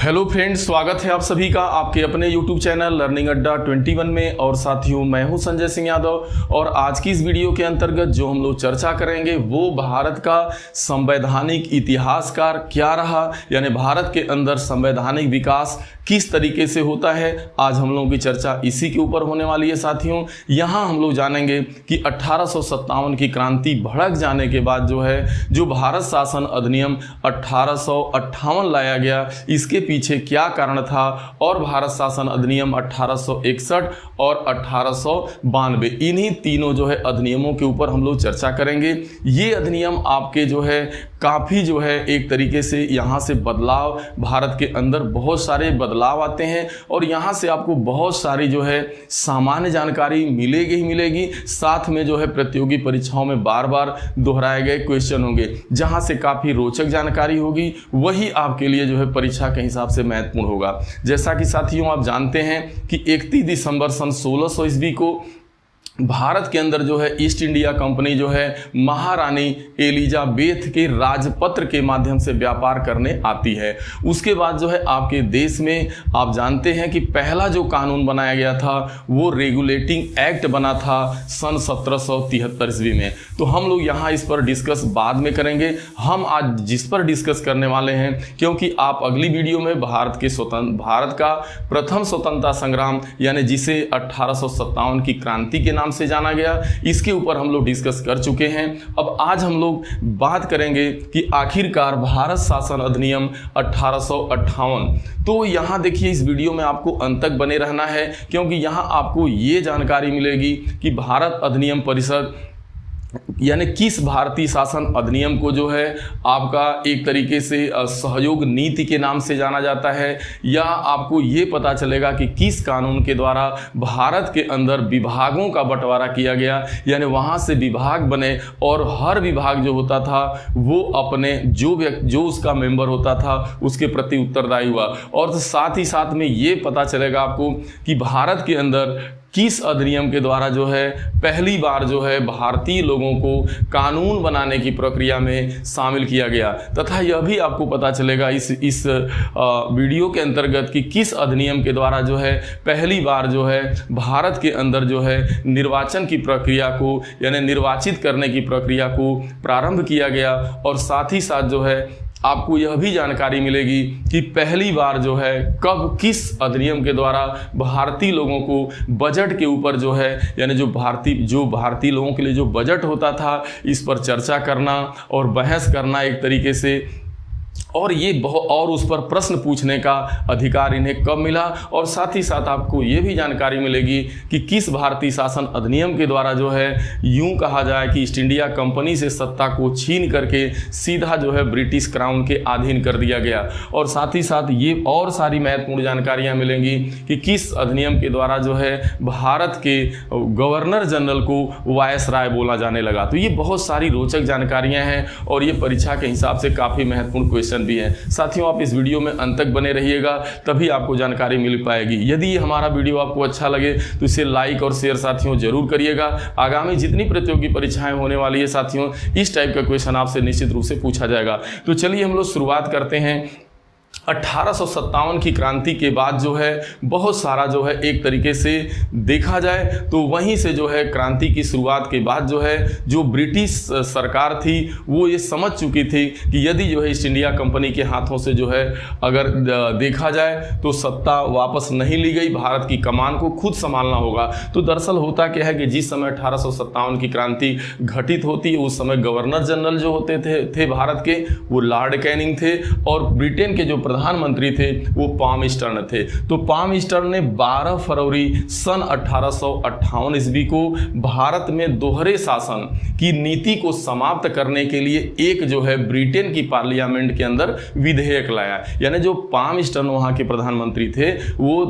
Hello friends, स्वागत है आप सभी का आपके अपने YouTube चैनल लर्निंग अड्डा 21 में। और साथियों, मैं हूं संजय सिंह यादव और आज की इस वीडियो के अंतर्गत जो हम लोग चर्चा करेंगे वो भारत का संवैधानिक इतिहासकार क्या रहा, यानी भारत के अंदर संवैधानिक विकास किस तरीके से होता है। आज हम लोगों की चर्चा इसी के ऊपर होने वाली है। साथियों, यहाँ हम लोग जानेंगे कि 1857 की क्रांति भड़क जाने के बाद जो भारत शासन अधिनियम 1858 लाया गया, इसके पीछे क्या कारण था, और भारत शासन अधिनियम 1861 और 1892, इन्हीं तीनों अधिनियमों के ऊपर हम लोग चर्चा करेंगे। ये अधिनियम आपके काफ़ी एक तरीके से यहाँ से बदलाव, भारत के अंदर बहुत सारे बदलाव आते हैं और यहाँ से आपको बहुत सारी सामान्य जानकारी मिलेगी ही मिलेगी। साथ में प्रतियोगी परीक्षाओं में बार बार दोहराए गए क्वेश्चन होंगे, जहाँ से काफ़ी रोचक जानकारी होगी, वही आपके लिए परीक्षा के हिसाब से महत्वपूर्ण होगा। जैसा कि साथियों आप जानते हैं कि 31 दिसंबर सन 1600 ईस्वी को भारत के अंदर ईस्ट इंडिया कंपनी महारानी एलिजाबेथ के राजपत्र के माध्यम से व्यापार करने आती है। उसके बाद आपके देश में आप जानते हैं कि पहला जो कानून बनाया गया था वो रेगुलेटिंग एक्ट बना था सन 1773 ईस्वी में। तो हम लोग यहाँ इस पर डिस्कस बाद में करेंगे। हम आज जिस पर डिस्कस करने वाले हैं, क्योंकि आप अगली वीडियो में भारत का प्रथम स्वतंत्रता संग्राम यानी जिसे 1857 की क्रांति के नाम से जाना गया, इसके ऊपर हम लोग डिस्कस कर चुके हैं। अब आज हम लोग बात करेंगे कि आखिरकार भारत शासन अधिनियम 1858। तो यहाँ देखिए, इस वीडियो में आपको अंत तक बने रहना है, क्योंकि यहाँ आपको ये जानकारी मिलेगी कि भारत अधिनियम परिषद यानी किस भारतीय शासन अधिनियम को आपका एक तरीके से सहयोग नीति के नाम से जाना जाता है, या आपको ये पता चलेगा कि किस कानून के द्वारा भारत के अंदर विभागों का बंटवारा किया गया, यानी वहाँ से विभाग बने और हर विभाग जो होता था वो अपने जो उसका मेंबर होता था उसके प्रति उत्तरदायी हुआ। और साथ ही साथ में ये पता चलेगा आपको कि भारत के अंदर किस अधिनियम के द्वारा पहली बार भारतीय लोगों को कानून बनाने की प्रक्रिया में शामिल किया गया, तथा यह भी आपको पता चलेगा इस वीडियो के अंतर्गत कि किस अधिनियम के द्वारा पहली बार भारत के अंदर निर्वाचन की प्रक्रिया को यानी निर्वाचित करने की प्रक्रिया को प्रारंभ किया गया। और साथ ही साथ आपको यह भी जानकारी मिलेगी कि पहली बार कब किस अधिनियम के द्वारा भारतीय लोगों को बजट के ऊपर यानी जो भारतीय लोगों के लिए जो बजट होता था, इस पर चर्चा करना और बहस करना एक तरीके से, और उस पर प्रश्न पूछने का अधिकार इन्हें कब मिला। और साथ ही साथ आपको ये भी जानकारी मिलेगी कि किस भारतीय शासन अधिनियम के द्वारा यूं कहा जाए कि ईस्ट इंडिया कंपनी से सत्ता को छीन करके सीधा ब्रिटिश क्राउन के अधीन कर दिया गया। और साथ ही साथ ये और सारी महत्वपूर्ण जानकारियां मिलेंगी कि किस अधिनियम के द्वारा भारत के गवर्नर जनरल को वायसराय बोला जाने लगा। तो ये बहुत सारी रोचक जानकारियाँ हैं और ये परीक्षा के हिसाब से काफ़ी महत्वपूर्ण क्वेश्चन भी है। साथियों, आप इस वीडियो में अंत तक बने रहिएगा, तभी आपको जानकारी मिल पाएगी। यदि हमारा वीडियो आपको अच्छा लगे तो इसे लाइक और शेयर साथियों जरूर करिएगा। आगामी जितनी प्रतियोगी परीक्षाएं होने वाली है साथियों, इस टाइप का क्वेश्चन आपसे निश्चित रूप से पूछा जाएगा। तो चलिए हम लोग शुरुआत करते हैं। 1857 की क्रांति के बाद बहुत सारा एक तरीके से देखा जाए तो वहीं से क्रांति की शुरुआत के बाद जो ब्रिटिश सरकार थी वो ये समझ चुकी थी कि यदि ईस्ट इंडिया कंपनी के हाथों से अगर देखा जाए तो सत्ता वापस नहीं ली गई, भारत की कमान को खुद संभालना होगा। तो दरअसल होता क्या है कि जिस समय 1857 की क्रांति घटित होती है, उस समय गवर्नर जनरल जो होते थे भारत के, वो लॉर्ड कैनिंग थे, और ब्रिटेन के जो प्रधानमंत्री थे वो पाम स्टर्न थे। तो पाम स्टर्न ने 12 फरवरी सन 1858 ईस्वी को भारत में दोहरे शासन की नीति को समाप्त करने के लिए एक ब्रिटेन की पार्लियामेंट के अंदर विधेयक लाया। यानी जो पाम स्टर्न वहां के प्रधानमंत्री थे वो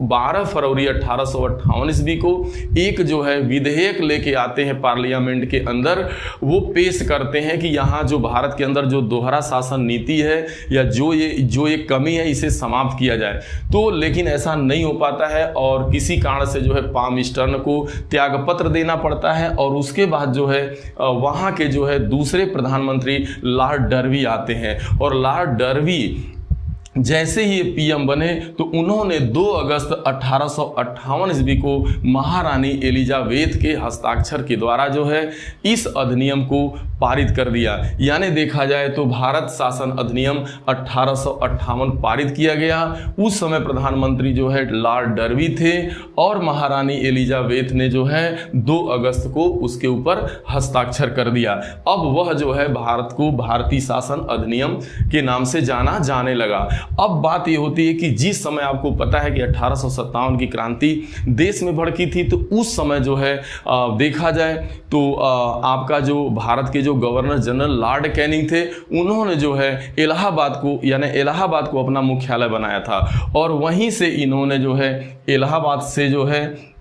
12 फरवरी 1858 ईस्वी को एक विधेयक लेके आते हैं पार्लियामेंट के अंदर। वो पेश करते हैं कि यहाँ जो भारत के अंदर जो दोहरा शासन नीति है या जो ये कमी है इसे समाप्त किया जाए। तो लेकिन ऐसा नहीं हो पाता है और किसी कारण से पाम स्टर्न को त्यागपत्र देना पड़ता है। और उसके बाद वहाँ के दूसरे प्रधानमंत्री लॉर्ड डर्बी आते हैं और लॉर्ड डर्बी जैसे ही ये पीएम बने तो उन्होंने 2 अगस्त 1858 ईस्वी को महारानी एलिजाबेथ के हस्ताक्षर के द्वारा जो है इस अधिनियम को पारित कर दिया। यानी देखा जाए तो भारत शासन अधिनियम 1858 पारित किया गया। उस समय प्रधानमंत्री जो है लॉर्ड डर्बी थे और महारानी एलिजाबेथ ने जो है 2 अगस्त को उसके ऊपर हस्ताक्षर कर दिया। अब वह जो है भारत को भारतीय शासन अधिनियम के नाम से जाना जाने लगा। अब बात यह होती है कि जिस समय आपको पता है कि 1857 की क्रांति देश में भड़की थी, तो उस समय जो है देखा जाए तो आपका जो भारत के जो गवर्नर जनरल लॉर्ड कैनिंग थे, उन्होंने जो है इलाहाबाद को अपना मुख्यालय बनाया था और वहीं से इन्होंने जो है इलाहाबाद से जो है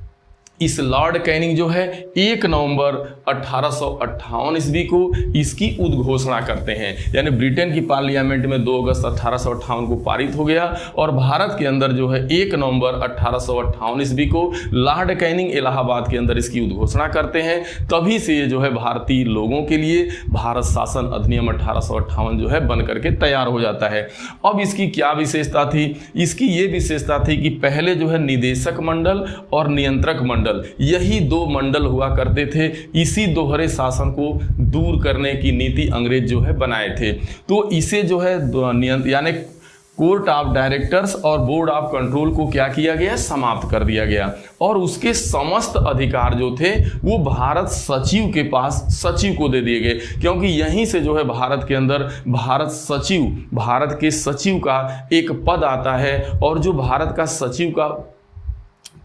इस लॉर्ड कैनिंग जो है 1 नवंबर 1858 ईस्वी को इसकी उद्घोषणा करते हैं। यानी ब्रिटेन की पार्लियामेंट में 2 अगस्त 1858 को पारित हो गया और भारत के अंदर जो है 1 नवंबर 1858 ईस्वी को लॉर्ड कैनिंग इलाहाबाद के अंदर इसकी उद्घोषणा करते हैं। तभी से ये जो है भारतीय लोगों के लिए भारत शासन अधिनियम 1858 जो है बन करके तैयार हो जाता है। अब इसकी क्या विशेषता थी? इसकी ये विशेषता थी कि पहले जो है निदेशक मंडल और नियंत्रक मंडल, यही 2 मंडल हुआ करते थे। इसी दोहरे शासन को दूर करने की नीति अंग्रेज जो है बनाए थे। तो इसे जो है यानी कोर्ट ऑफ डायरेक्टर्स और बोर्ड ऑफ कंट्रोल को क्या किया गया? समाप्त कर दिया गया और उसके समस्त अधिकार जो थे वो भारत सचिव के पास सचिव को दे दिए गए, क्योंकि यहीं से जो है भारत के अंदर भारत के सचिव का एक पद आता है। और जो भारत का सचिव का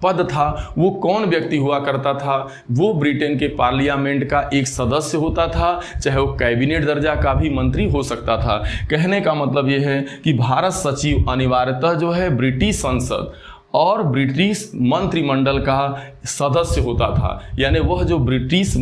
पद था वो कौन व्यक्ति हुआ करता था? वो ब्रिटेन के पार्लियामेंट का एक सदस्य होता था, चाहे वो कैबिनेट दर्जा का भी मंत्री हो सकता था। कहने का मतलब ये है कि भारत सचिव अनिवार्यतः जो है ब्रिटिश संसद और ब्रिटिश मंत्रिमंडल का सदस्य होता था। यानी वह जो ब्रिटिश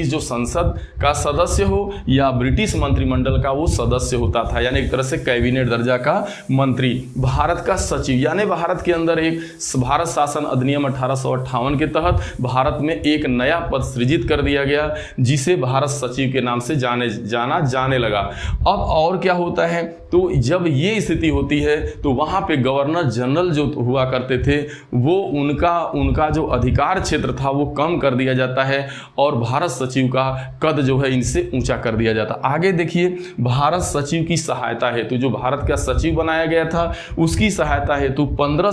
जो संसद का सदस्य हो या ब्रिटिश मंत्रिमंडल का वो सदस्य होता था, यानी एक तरह से कैबिनेट दर्जा का मंत्री। भारत का सचिव यानी भारत के अंदर एक भारत शासन अधिनियम 1858 के तहत भारत में एक नया पद सृजित कर दिया गया, जिसे भारत सचिव के नाम से जाने लगा। अब और क्या होता है? तो जब ये स्थिति होती है तो वहाँ पे गवर्नर जनरल जो हुआ करते थे वो उनका जो अधिकार क्षेत्र था वो कम कर दिया जाता है और भारत सचिव का कद जो है इनसे ऊंचा कर दिया जाता। आगे देखिए, भारत सचिव की सहायता हेतु जो भारत का सचिव बनाया गया था उसकी सहायता हेतु 15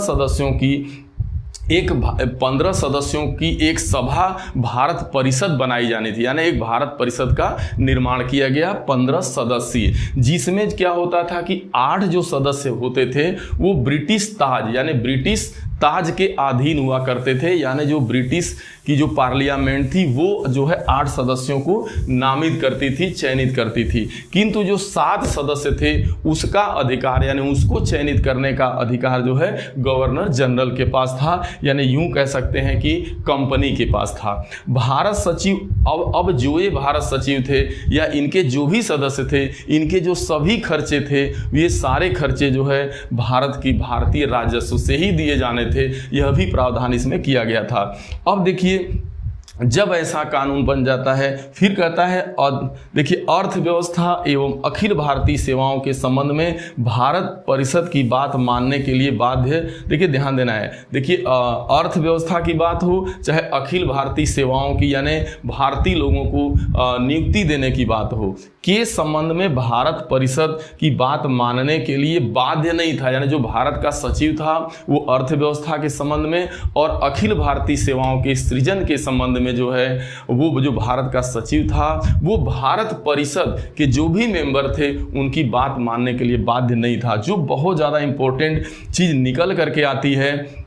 सदस्यों की एक सभा भारत परिषद बनाई जानी थी। यानी एक भारत परिषद का निर्माण किया गया 15 सदस्यीय, जिसमें क्या होता था कि 8 जो सदस्य होते थे वो ब्रिटिश ताज यानी ब्रिटिश ताज के अधीन हुआ करते थे। यानी जो ब्रिटिश की जो पार्लियामेंट थी वो जो है 8 सदस्यों को नामित करती थी, चयनित करती थी। किंतु जो 7 सदस्य थे उसका अधिकार यानी उसको चयनित करने का अधिकार जो है गवर्नर जनरल के पास था, यानी यूं कह सकते हैं कि कंपनी के पास था। भारत सचिव अब जो ये भारत सचिव थे या इनके जो भी सदस्य थे, इनके जो सभी खर्चे थे ये सारे खर्चे जो है भारत की भारतीय राजस्व से ही दिए जाने थे। यह भी प्रावधान इसमें किया गया था। अब देखिए, जब ऐसा कानून बन जाता है फिर कहता है और देखिए अर्थव्यवस्था एवं अखिल भारतीय सेवाओं के संबंध में भारत परिषद की बात मानने के लिए बाध्य। देखिए ध्यान देना है, देखिए अर्थव्यवस्था की बात हो चाहे अखिल भारतीय सेवाओं की यानी भारतीय लोगों को नियुक्ति देने की बात हो, के संबंध में भारत परिषद की बात मानने के लिए बाध्य नहीं था। यानी जो भारत का सचिव था वो अर्थव्यवस्था के संबंध में और अखिल भारतीय सेवाओं के सृजन के संबंध में जो है वो जो भारत का सचिव था वो भारत परिषद के जो भी मेंबर थे उनकी बात मानने के लिए बाध्य नहीं था। जो बहुत ज़्यादा इंपॉर्टेंट चीज़ निकल करके आती है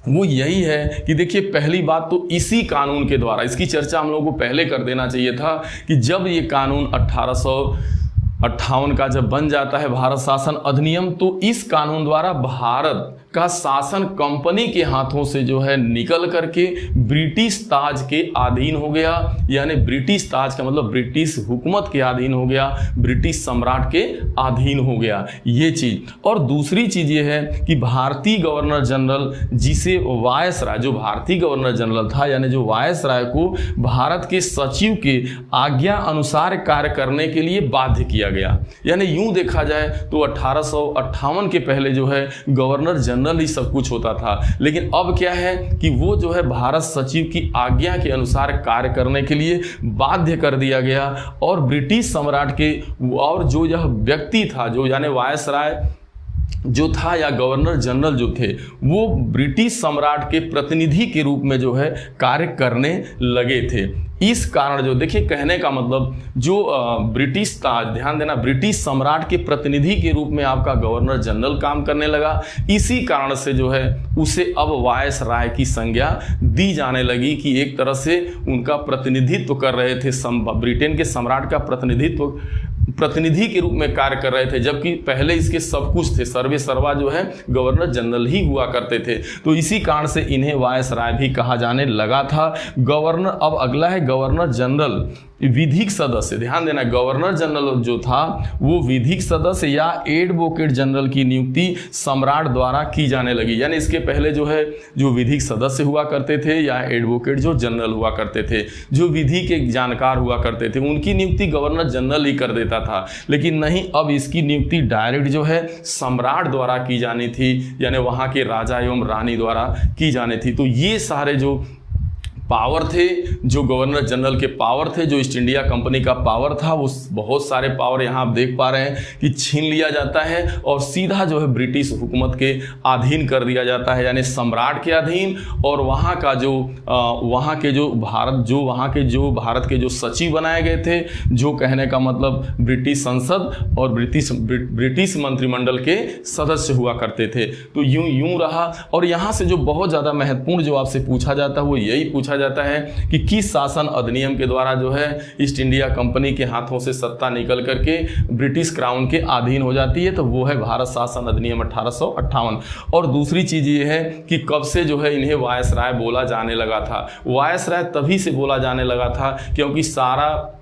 वो यही है कि देखिए, पहली बात तो इसी कानून के द्वारा, इसकी चर्चा हम लोगों को पहले कर देना चाहिए था कि जब ये कानून 1858 का जब बन जाता है भारत शासन अधिनियम, तो इस कानून द्वारा भारत का शासन कंपनी के हाथों से जो है निकल करके ब्रिटिश ताज के अधीन हो गया, यानी ब्रिटिश ताज का मतलब ब्रिटिश हुकूमत के अधीन हो गया, ब्रिटिश सम्राट के अधीन हो गया ये चीज। और दूसरी चीज ये है कि भारतीय गवर्नर जनरल, जिसे वायसराय, जो भारतीय गवर्नर जनरल था यानी जो वायसराय को भारत के सचिव के आज्ञा अनुसार कार्य करने के लिए बाध्य किया गया। यानी यूं देखा जाए तो 1858 के पहले जो है गवर्नर जनरल ही सब कुछ होता था, लेकिन अब क्या है कि वो जो है भारत सचिव की आज्ञा के अनुसार कार्य करने के लिए बाध्य कर दिया गया। और ब्रिटिश सम्राट के और जो यह व्यक्ति था, जो यानी वायसराय जो था या गवर्नर जनरल जो थे, वो ब्रिटिश सम्राट के प्रतिनिधि के रूप में जो है कार्य करने लगे थे। इस कारण जो देखिए कहने का मतलब जो ब्रिटिश ताज, ध्यान देना, ब्रिटिश सम्राट के प्रतिनिधि के रूप में आपका गवर्नर जनरल काम करने लगा। इसी कारण से जो है उसे अब वायसराय की संज्ञा दी जाने लगी कि एक तरह से उनका प्रतिनिधित्व कर रहे थे, ब्रिटेन के सम्राट का प्रतिनिधि के रूप में कार्य कर रहे थे, जबकि पहले इसके सब कुछ थे, सर्वे सर्वा जो है गवर्नर जनरल ही हुआ करते थे। तो इसी कारण से इन्हें वायसराय भी कहा जाने लगा था। गवर्नर, अब अगला है गवर्नर जनरल विधिक सदस्य। ध्यान देना, गवर्नर जनरल जो था वो विधिक सदस्य या एडवोकेट जनरल की नियुक्ति सम्राट द्वारा की जाने लगी। यानी इसके पहले जो है जो विधिक सदस्य हुआ करते थे या एडवोकेट जो जनरल हुआ करते थे, जो विधि के जानकार हुआ करते थे, उनकी नियुक्ति गवर्नर जनरल ही कर देता था। लेकिन नहीं, अब इसकी नियुक्ति डायरेक्ट जो है सम्राट द्वारा की जानी थी, यानी वहाँ के राजा एवं रानी द्वारा की जानी थी। तो ये सारे जो पावर थे, जो गवर्नर जनरल के पावर थे, जो ईस्ट इंडिया कंपनी का पावर था, वो बहुत सारे पावर यहाँ आप देख पा रहे हैं कि छीन लिया जाता है और सीधा जो है ब्रिटिश हुकूमत के अधीन कर दिया जाता है, यानी सम्राट के अधीन। और वहाँ का जो वहाँ के जो भारत के जो सचिव बनाए गए थे, जो कहने का मतलब ब्रिटिश संसद और ब्रिटिश मंत्रिमंडल के सदस्य हुआ करते थे। तो यूं रहा। और यहाँ से जो बहुत ज़्यादा महत्वपूर्ण जो आपसे पूछा जाता है वो यही पूछा जाता है कि किस शासन अधिनियम के द्वारा जो है ईस्ट इंडिया कंपनी के हाथों से सत्ता निकल करके ब्रिटिश क्राउन के अधीन हो जाती है। तो वो है भारत शासन अधिनियम 1858। और दूसरी चीज ये है कि कब से जो है इन्हें वायसराय बोला जाने लगा था। वायसराय तभी से बोला जाने लगा था क्योंकि सारा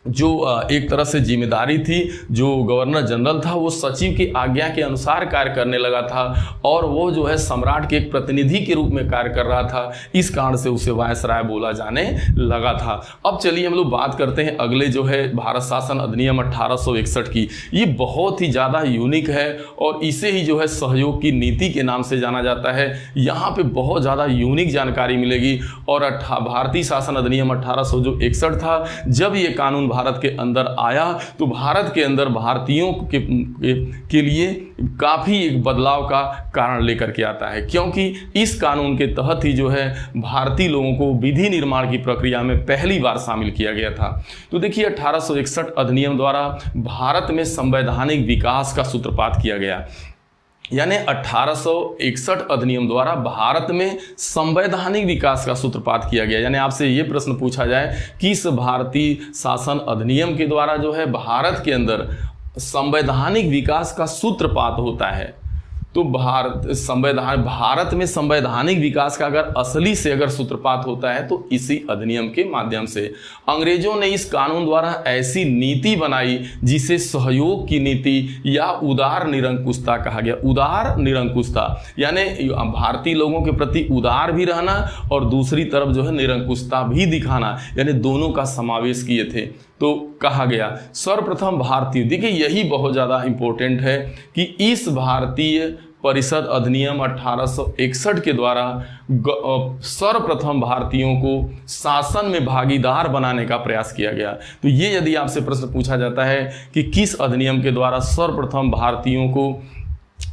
जो एक तरह से जिम्मेदारी थी, जो गवर्नर जनरल था वो सचिव की आज्ञा के अनुसार कार्य करने लगा था और वो जो है सम्राट के एक प्रतिनिधि के रूप में कार्य कर रहा था। इस कारण से उसे वायसराय बोला जाने लगा था। अब चलिए हम लोग बात करते हैं अगले जो है भारत शासन अधिनियम 1861 की। ये बहुत ही ज़्यादा यूनिक है और इसे ही जो है सहयोग की नीति के नाम से जाना जाता है। यहाँ पे बहुत ज़्यादा यूनिक जानकारी मिलेगी। और भारतीय शासन अधिनियम 1861 था, जब ये कानून भारत के अंदर आया तो भारत के अंदर भारतीयों के लिए काफ़ी एक बदलाव का कारण लेकर के आता है, क्योंकि इस कानून के तहत ही जो है भारतीय लोगों को विधि निर्माण की प्रक्रिया में पहली बार शामिल किया गया था। तो देखिए 1861 अधिनियम द्वारा भारत में संवैधानिक विकास का सूत्रपात किया गया। यानी 1861 अधिनियम द्वारा भारत में संवैधानिक विकास का सूत्रपात किया गया। यानी आपसे ये प्रश्न पूछा जाए कि इस भारतीय शासन अधिनियम के द्वारा जो है भारत के अंदर संवैधानिक विकास का सूत्रपात होता है, तो भारत में संवैधानिक विकास का अगर असली से अगर सूत्रपात होता है तो इसी अधिनियम के माध्यम से। अंग्रेजों ने इस कानून द्वारा ऐसी नीति बनाई जिसे सहयोग की नीति या उदार निरंकुशता कहा गया। उदार निरंकुशता यानी भारतीय लोगों के प्रति उदार भी रहना और दूसरी तरफ जो है निरंकुशता भी दिखाना, यानी दोनों का समावेश किए थे। तो कहा गया सर्वप्रथम भारतीय, देखिए यही बहुत ज़्यादा इम्पोर्टेंट है कि इस भारतीय परिषद अधिनियम 1861 के द्वारा सर्वप्रथम भारतीयों को शासन में भागीदार बनाने का प्रयास किया गया। तो ये यदि आपसे प्रश्न पूछा जाता है कि किस अधिनियम के द्वारा सर्वप्रथम भारतीयों को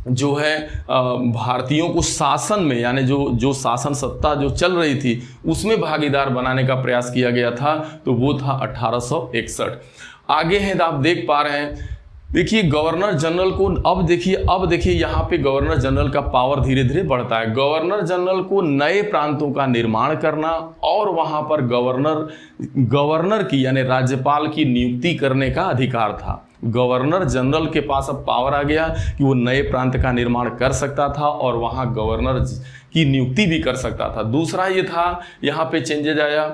जो है भारतीयों को शासन में, यानी जो शासन सत्ता जो चल रही थी उसमें भागीदार बनाने का प्रयास किया गया था, तो वो था 1861। आगे हैं आप देख पा रहे हैं देखिए गवर्नर जनरल को अब देखिए यहाँ पे गवर्नर जनरल का पावर धीरे धीरे बढ़ता है। गवर्नर जनरल को नए प्रांतों का निर्माण करना और वहां पर गवर्नर की यानी राज्यपाल की नियुक्ति करने का अधिकार था। गवर्नर जनरल के पास अब पावर आ गया कि वो नए प्रांत का निर्माण कर सकता था और वहां गवर्नर की नियुक्ति भी कर सकता था। दूसरा ये था, यहाँ पे चेंजेज आया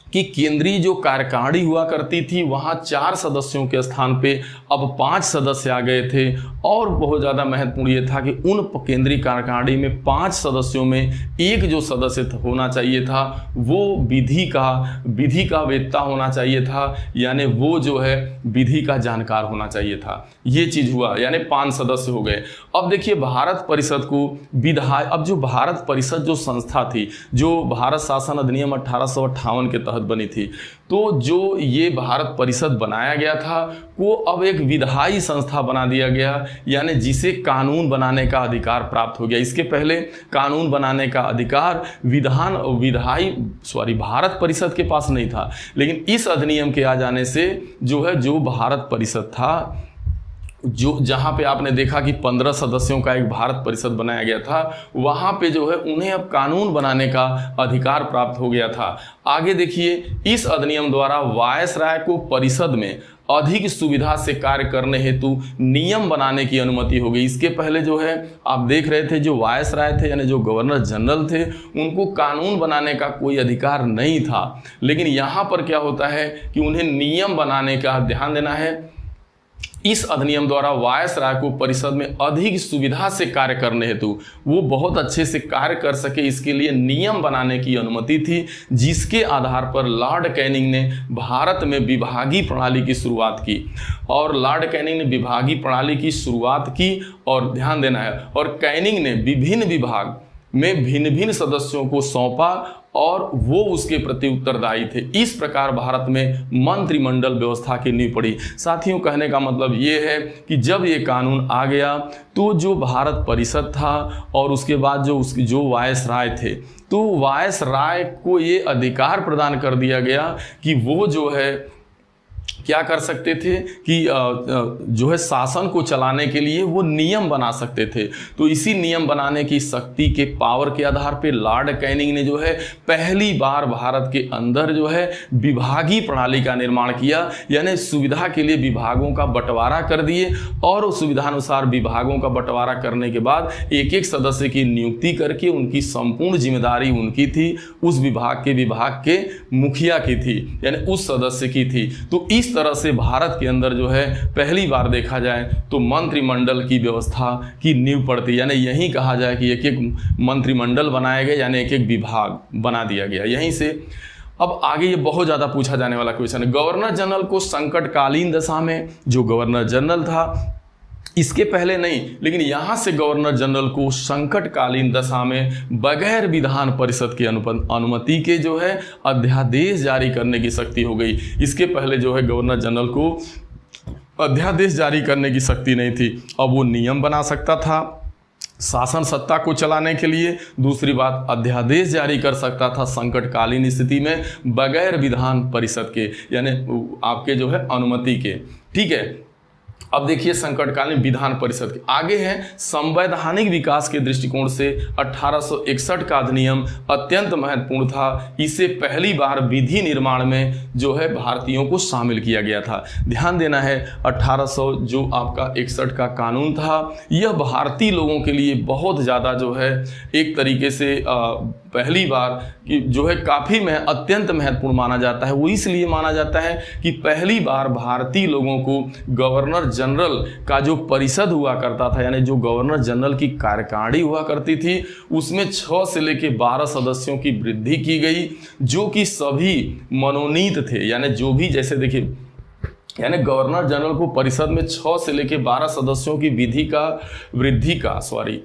कि केंद्रीय जो कार्यकारिणी हुआ करती थी वहाँ 4 सदस्यों के स्थान पे अब 5 सदस्य आ गए थे। और बहुत ज़्यादा महत्वपूर्ण ये था कि उन केंद्रीय कार्यकारिणी में 5 सदस्यों में एक जो सदस्य होना चाहिए था वो विधि का वेत्ता होना चाहिए था, यानी वो जो है विधि का जानकार होना चाहिए था। ये चीज़ हुआ, यानी 5 सदस्य हो गए। अब देखिए भारत परिषद को अब जो भारत परिषद जो संस्था थी, जो भारत शासन अधिनियम 1858 के तहत बनी थी, तो जो ये भारत परिषद बनाया गया था वो अब एक विधायी संस्था बना दिया गया, यानी जिसे कानून बनाने का अधिकार प्राप्त हो गया। इसके पहले कानून बनाने का अधिकार भारत परिषद के पास नहीं था, लेकिन इस अधिनियम के आ जाने से जो भारत परिषद था, जहाँ पे आपने देखा कि 15 सदस्यों का एक भारत परिषद बनाया गया था, वहाँ पे जो है उन्हें अब कानून बनाने का अधिकार प्राप्त हो गया था। आगे देखिए, इस अधिनियम द्वारा वायसराय को परिषद में अधिक सुविधा से कार्य करने हेतु नियम बनाने की अनुमति हो गई। इसके पहले जो है आप देख रहे थे, जो वायसराय थे यानी जो गवर्नर जनरल थे, उनको कानून बनाने का कोई अधिकार नहीं था, लेकिन यहाँ पर क्या होता है कि उन्हें नियम बनाने का ध्यान देना है। इस अधिनियम द्वारा वायसराय को परिषद में अधिक सुविधा से कार्य करने हेतु वो बहुत अच्छे से कार्य कर सके, इसके लिए नियम बनाने की अनुमति थी, जिसके आधार पर लॉर्ड कैनिंग ने भारत में विभागीय प्रणाली की शुरुआत की। और लॉर्ड कैनिंग ने विभागीय प्रणाली की शुरुआत की, और ध्यान देना है, और कैनिंग ने विभिन्न विभाग में भिन्न भिन्न सदस्यों को सौंपा और वो उसके प्रति उत्तरदायी थे। इस प्रकार भारत में मंत्रिमंडल व्यवस्था की नींव पड़ी। साथियों, कहने का मतलब ये है कि जब ये कानून आ गया तो जो भारत परिषद था और उसके बाद जो वायसराय थे, तो वायसराय को ये अधिकार प्रदान कर दिया गया कि वो जो है क्या कर सकते थे कि जो है शासन को चलाने के लिए वो नियम बना सकते थे। तो इसी नियम बनाने की शक्ति के पावर के आधार पे लॉर्ड कैनिंग ने जो है पहली बार भारत के अंदर जो है विभागीय प्रणाली का निर्माण किया, यानी सुविधा के लिए विभागों का बंटवारा कर दिए, और उस सुविधानुसार विभागों का बंटवारा करने के बाद एक एक सदस्य की नियुक्ति करके उनकी संपूर्ण जिम्मेदारी उनकी थी, उस विभाग के मुखिया की थी, यानी उस सदस्य की थी। तो इस तरह से भारत के अंदर जो है पहली बार देखा जाए तो मंत्रिमंडल की व्यवस्था की नींव पड़ती, यानी यही कहा जाए कि एक एक मंत्रिमंडल बनाए गए, यानी एक एक विभाग बना दिया गया। यहीं से अब आगे ये बहुत ज़्यादा पूछा जाने वाला क्वेश्चन है, गवर्नर जनरल को संकटकालीन दशा में जो गवर्नर जनरल था, इसके पहले नहीं, लेकिन यहाँ से गवर्नर जनरल को संकटकालीन दशा में बगैर विधान परिषद की अनुमति के जो है अध्यादेश जारी करने की शक्ति हो गई। इसके पहले जो है गवर्नर जनरल को अध्यादेश जारी करने की शक्ति नहीं थी, अब वो नियम बना सकता था शासन सत्ता को चलाने के लिए। दूसरी बात, अध्यादेश जारी कर सकता था संकटकालीन स्थिति में बगैर विधान परिषद के, यानी आपके जो है अनुमति के। ठीक है, अब देखिए संकटकालीन विधान परिषद के आगे है। संवैधानिक विकास के दृष्टिकोण से 1861 का अधिनियम अत्यंत महत्वपूर्ण था। इसे पहली बार विधि निर्माण में जो है भारतीयों को शामिल किया गया था। ध्यान देना है, 1800 जो आपका 61 का कानून था, यह भारतीय लोगों के लिए बहुत ज़्यादा जो है एक तरीके से पहली बार कि जो है काफ़ी अत्यंत महत्वपूर्ण माना जाता है। वो इसलिए माना जाता है कि पहली बार भारतीय लोगों को गवर्नर जनरल का जो परिषद हुआ करता था, यानी जो गवर्नर जनरल की कार्यकारिणी हुआ करती थी, उसमें 6 से लेकर 12 सदस्यों की वृद्धि की गई, जो कि सभी मनोनीत थे। यानी जो भी, जैसे देखिए, यानी गवर्नर जनरल को परिषद में 6 से लेकर 12 सदस्यों की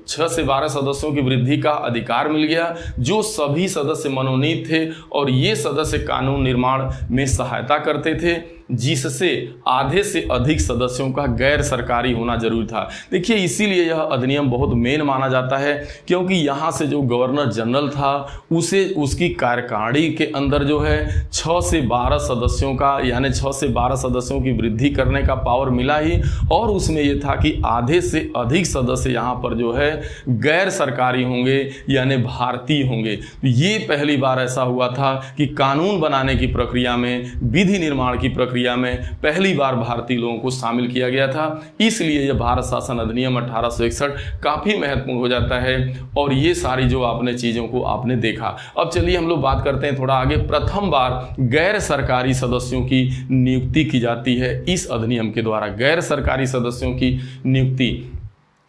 6 से 12 सदस्यों की वृद्धि का अधिकार मिल गया, जो सभी सदस्य मनोनीत थे और ये सदस्य कानून निर्माण में सहायता करते थे। जिससे आधे से अधिक सदस्यों का गैर सरकारी होना जरूरी था। देखिए इसीलिए यह अधिनियम बहुत मेन माना जाता है, क्योंकि यहाँ से जो गवर्नर जनरल था उसे उसकी कार्यकारिणी के अंदर जो है 6 से 12 सदस्यों का यानी 6 से 12 सदस्यों की वृद्धि करने का पावर मिला ही, और उसमें यह था कि आधे से अधिक सदस्य यहाँ पर जो है गैर सरकारी होंगे यानी भारतीय होंगे। ये पहली बार ऐसा हुआ था कि कानून बनाने की प्रक्रिया में, विधि निर्माण की प्रक्रिया में पहली बार भारतीय लोगों को शामिल किया गया था। इसलिए यह भारत शासन अधिनियम 1861 काफी महत्वपूर्ण हो जाता है। और ये सारी जो आपने चीजों को आपने देखा। अब चलिए हम लोग बात करते हैं थोड़ा आगे। प्रथम बार गैर सरकारी सदस्यों की नियुक्ति की जाती है इस अधिनियम के द्वारा, गैर सरकारी सदस्यों की नियुक्ति।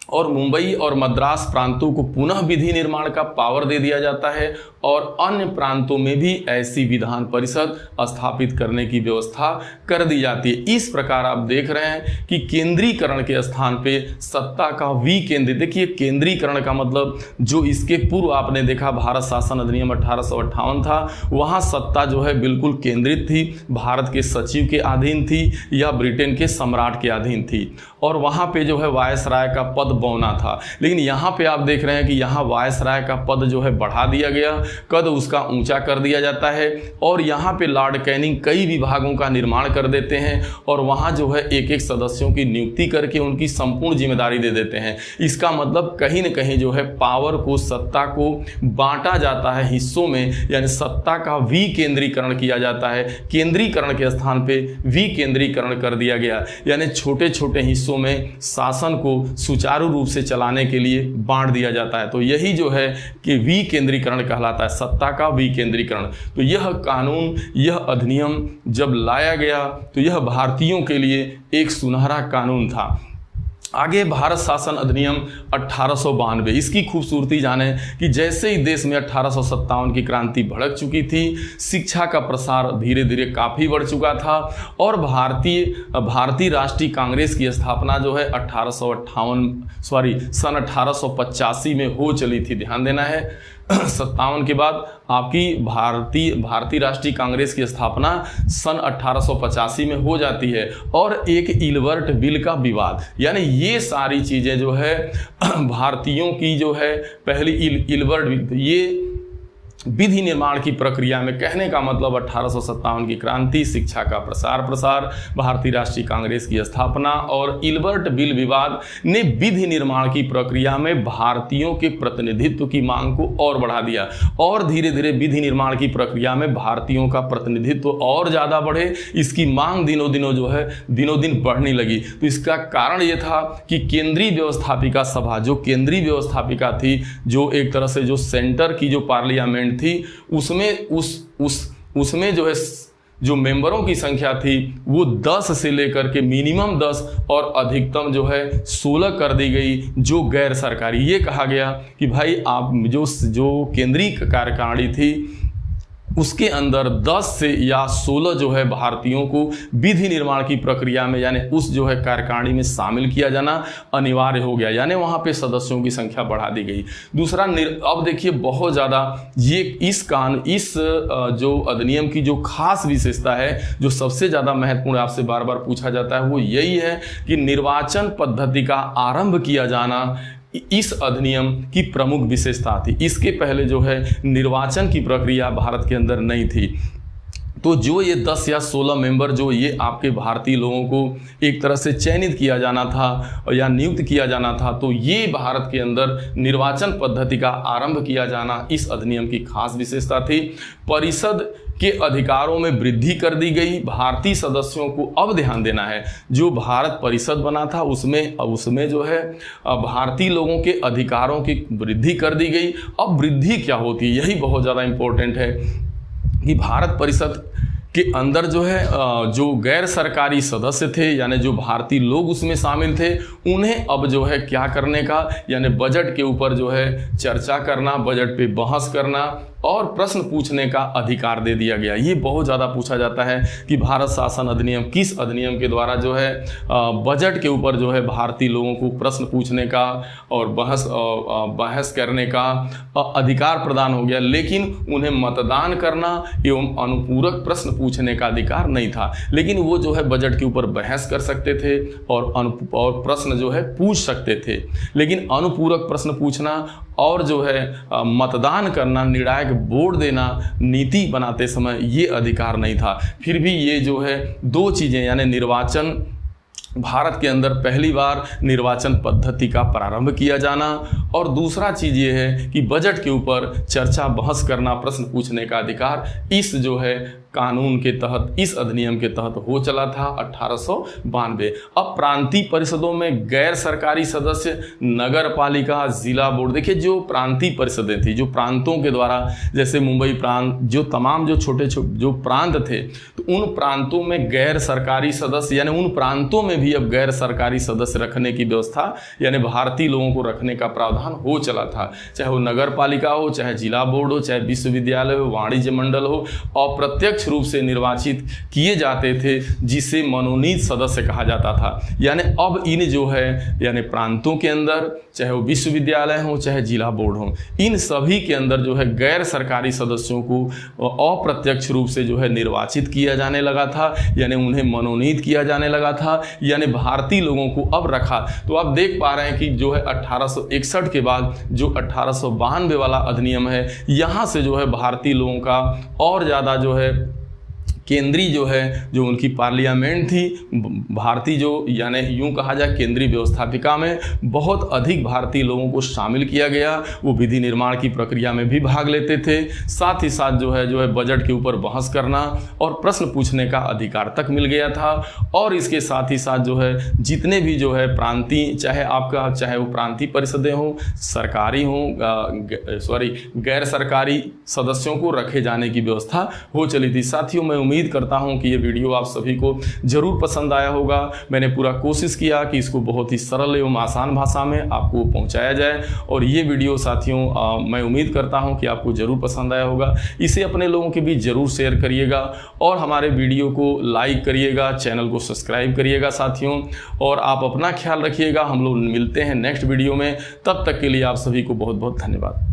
और मुंबई और मद्रास प्रांतों को पुनः विधि निर्माण का पावर दे दिया जाता है, और अन्य प्रांतों में भी ऐसी विधान परिषद स्थापित करने की व्यवस्था कर दी जाती है। इस प्रकार आप देख रहे हैं कि केंद्रीकरण के स्थान पे सत्ता का विकेंद्रित। देखिए केंद्रीकरण का मतलब, जो इसके पूर्व आपने देखा भारत शासन अधिनियम 1858 था, वहां सत्ता जो है बिल्कुल केंद्रित थी, भारत के सचिव के अधीन थी या ब्रिटेन के सम्राट के अधीन थी, और वहां पे जो है वायसराय का पद बौना था। लेकिन यहाँ पे आप देख रहे हैं कि यहाँ वायसराय का पद जो है बढ़ा दिया गया, कद उसका ऊंचा कर दिया जाता है, और यहाँ पे लॉर्ड कैनिंग कई विभागों का निर्माण कर देते हैं, और वहाँ जो है एक एक सदस्यों की नियुक्ति करके उनकी संपूर्ण जिम्मेदारी दे देते हैं। इसका मतलब कहीं न कहीं जो है पावर को, सत्ता को बांटा जाता है हिस्सों में, यानी सत्ता का विकेंद्रीकरण किया जाता है। केंद्रीकरण के स्थान पे विकेंद्रीकरण कर दिया गया, यानी छोटे छोटे हिस्सों में शासन को सुचारू रूप से चलाने के लिए बांट दिया जाता है। तो यही जो है कि विकेंद्रीकरण कहलाता है, सत्ता का विकेंद्रीकरण। तो यह कानून, यह अधिनियम जब लाया गया तो यह भारतीयों के लिए एक सुनहरा कानून था। आगे भारत शासन अधिनियम 1892, इसकी खूबसूरती जाने कि जैसे ही देश में 1857 की क्रांति भड़क चुकी थी, शिक्षा का प्रसार धीरे धीरे काफ़ी बढ़ चुका था, और भारतीय राष्ट्रीय कांग्रेस की स्थापना जो है सन 1885 में हो चली थी। ध्यान देना है 57 के बाद आपकी भारतीय राष्ट्रीय कांग्रेस की स्थापना सन 1885 में हो जाती है, और एक इल्बर्ट बिल का विवाद, यानी ये सारी चीज़ें जो है भारतीयों की जो है पहली इल्बर्ट, ये विधि निर्माण की प्रक्रिया में, कहने का मतलब 1857 की क्रांति, शिक्षा का प्रसार, भारतीय राष्ट्रीय कांग्रेस की स्थापना और इल्बर्ट बिल विवाद ने विधि निर्माण की प्रक्रिया में भारतीयों के प्रतिनिधित्व की मांग को और बढ़ा दिया, और धीरे धीरे विधि निर्माण की प्रक्रिया में भारतीयों का प्रतिनिधित्व और ज़्यादा बढ़े, इसकी मांग दिनों दिन बढ़ने लगी। तो इसका कारण ये था कि केंद्रीय व्यवस्थापिका सभा, जो केंद्रीय व्यवस्थापिका थी, जो एक तरह से जो सेंटर की जो पार्लियामेंट थी, उसमें जो है जो मेंबरों की संख्या थी वो 10 से लेकर के मिनिमम 10 और अधिकतम जो है 16 कर दी गई, जो गैर सरकारी। ये कहा गया कि भाई आप जो केंद्रीय कार्यकारिणी थी उसके अंदर 10 से या 16 जो है भारतीयों को विधि निर्माण की प्रक्रिया में, यानी उस जो है कार्यकारिणी में शामिल किया जाना अनिवार्य हो गया, यानी वहाँ पे सदस्यों की संख्या बढ़ा दी गई। दूसरा, अब देखिए बहुत ज़्यादा ये इस जो अधिनियम की जो खास विशेषता है, जो सबसे ज़्यादा महत्वपूर्ण आपसे बार बार पूछा जाता है, वो यही है कि निर्वाचन पद्धति का आरंभ किया जाना इस अधिनियम की प्रमुख विशेषता थी। इसके पहले जो है निर्वाचन की प्रक्रिया भारत के अंदर नहीं थी। तो जो ये 10 या 16 मेंबर जो ये आपके भारतीय लोगों को एक तरह से चयनित किया जाना था या नियुक्त किया जाना था, तो ये भारत के अंदर निर्वाचन पद्धति का आरंभ किया जाना इस अधिनियम की खास विशेषता थी। परिषद के अधिकारों में वृद्धि कर दी गई। भारतीय सदस्यों को अब ध्यान देना है, जो भारत परिषद बना था उसमें जो है भारतीय लोगों के अधिकारों की वृद्धि कर दी गई। अब वृद्धि क्या होती है, यही बहुत ज़्यादा इम्पोर्टेंट है कि भारत परिषद के अंदर जो है जो गैर सरकारी सदस्य थे, यानी जो भारतीय लोग उसमें शामिल थे, उन्हें अब जो है क्या करने का, यानी बजट के ऊपर जो है चर्चा करना, बजट पे बहस करना और प्रश्न पूछने का अधिकार दे दिया गया। ये बहुत ज़्यादा पूछा जाता है कि भारत शासन अधिनियम किस अधिनियम के द्वारा जो है बजट के ऊपर जो है भारतीय लोगों को प्रश्न पूछने का और बहस करने का अधिकार प्रदान हो गया, लेकिन उन्हें मतदान करना एवं अनुपूरक प्रश्न पूछने का अधिकार नहीं था। लेकिन वो जो है बजट के ऊपर बहस कर सकते थे और प्रश्न जो है पूछ सकते थे, लेकिन अनुपूरक प्रश्न पूछना और जो है मतदान करना, निर्णायक वोट देना नीति बनाते समय ये अधिकार नहीं था। फिर भी ये जो है दो चीज़ें, यानी निर्वाचन, भारत के अंदर पहली बार निर्वाचन पद्धति का प्रारंभ किया जाना, और दूसरा चीज़ ये है कि बजट के ऊपर चर्चा बहस करना, प्रश्न पूछने का अधिकार इस जो है कानून के तहत, इस अधिनियम के तहत हो चला था 1892। अब प्रांतीय परिषदों में गैर सरकारी सदस्य, नगर पालिका, जिला बोर्ड, देखिए जो प्रांतीय परिषदें थी, जो प्रांतों के द्वारा, जैसे मुंबई प्रांत, जो तमाम जो छोटे छोटे जो प्रांत थे, तो उन प्रांतों में गैर सरकारी सदस्य, यानी उन प्रांतों में भी अब गैर सरकारी सदस्य रखने की व्यवस्था, यानी भारतीय लोगों को रखने का प्रावधान हो चला था। चाहे वो नगर पालिका हो, चाहे जिला बोर्ड हो, चाहे विश्वविद्यालय हो, वाणिज्य मंडल हो, अप्रत्यक्ष रूप से निर्वाचित किए जाते थे, जिसे मनोनीत सदस्य कहा जाता था। यानी अब इन जो है, यानी प्रांतों के अंदर, चाहे वो विश्वविद्यालय हो, चाहे जिला बोर्ड हो, इन सभी के अंदर जो है गैर सरकारी सदस्यों को अप्रत्यक्ष रूप से जो है निर्वाचित किया जाने लगा था, यानी उन्हें मनोनीत किया जाने लगा था, यानी भारतीय लोगों को अब रखा। तो आप देख पा रहे हैं कि जो है 1861 के बाद जो 1892 वाला अधिनियम है, यहाँ से जो है भारतीय लोगों का और ज़्यादा जो है केंद्रीय जो है, जो उनकी पार्लियामेंट थी भारतीय, जो यानी यूं कहा जाए केंद्रीय व्यवस्थापिका में बहुत अधिक भारतीय लोगों को शामिल किया गया। वो विधि निर्माण की प्रक्रिया में भी भाग लेते थे, साथ ही साथ जो है बजट के ऊपर बहस करना और प्रश्न पूछने का अधिकार तक मिल गया था। और इसके साथ ही साथ जो है जितने भी जो है प्रांतीय, चाहे वो प्रांतीय परिषदें हों, सरकारी हों, गैर सरकारी सदस्यों को रखे जाने की व्यवस्था हो चली थी। साथियों, मैं उम्मीद करता हूं कि ये वीडियो आप सभी को जरूर पसंद आया होगा। मैंने पूरा कोशिश किया कि इसको बहुत ही सरल एवं आसान भाषा में आपको पहुंचाया जाए, और ये वीडियो साथियों मैं उम्मीद करता हूं कि आपको जरूर पसंद आया होगा। इसे अपने लोगों के बीच जरूर शेयर करिएगा और हमारे वीडियो को लाइक करिएगा, चैनल को सब्सक्राइब करिएगा साथियों, और आप अपना ख्याल रखिएगा। हम लोग मिलते हैं नेक्स्ट वीडियो में, तब तक के लिए आप सभी को बहुत बहुत धन्यवाद।